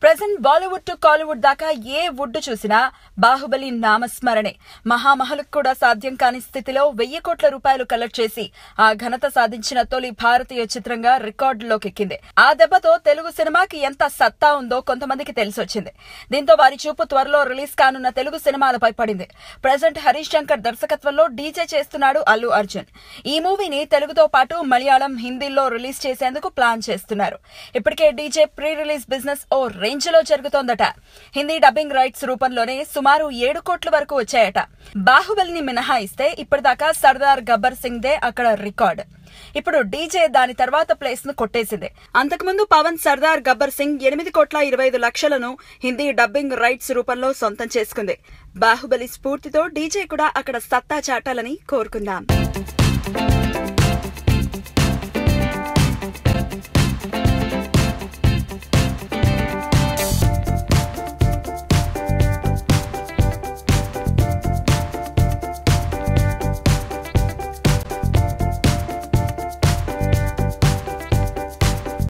Present Bollywood to Kollywood దాకా ఏ would చూసినా బాహుబలి నామస్మరణే. మహామహులకు కూడా సాధ్యం కాని స్థితిలో 1000 కోట్ల రూపాయలు కలెక్ట్ చేసి ఆ ఘనత సాధించిన తొలి భారతీయ చిత్రంగా రికార్డులోకెక్కింది. ఆ దెబ్బతో తెలుగు సినిమాకి ఎంత సత్తా ఉందో కొంతమందికి తెలిసొచ్చింది. దీంతో వారి చూపు త్వరలో రిలీజ్ కానున్న తెలుగు సినిమాలపై పడింది. ప్రెజెంట్ హరీష్ శంకర్ దర్శకత్వంలో డీజే చేస్తున్నాడు అల్లు అర్జున్. ఈ మూవీని తెలుగుతో పాటు మలయాళం, హిందీలో రిలీజ్ చేసేందుకు ప్లాన్ చేస్తున్నారు. ఇప్పటికే డీజే ప్రీ రిలీజ్ బిజినెస్ ఓ రేంజ్ లో జరుగుతోందట. హిందీ డబ్బింగ్ రైట్స్ రూపంలోనే సుమారు 7 కోట్ల వరకు వచ్చాయట. బాహుబలిని మినహాయిస్తే ఇప్పటిదాకా సర్దార్ గబ్బర్ సింగ్ దే అక్కడ రికార్డ్. ఇప్పుడు డీజే దాని తర్వాత ప్లేస్ ను కొట్టేసింది. అంతకుముందు పవన్ సర్దార్ గబ్బర్ సింగ్ 8,25,00,000ను హిందీ డబ్బింగ్ రైట్స్ రూపంలో సొంతం చేసుకుంది. బాహుబలి స్ఫూర్తితో డీజే కూడా అక్కడ సత్తా చాటాలని కోరుకుందాం.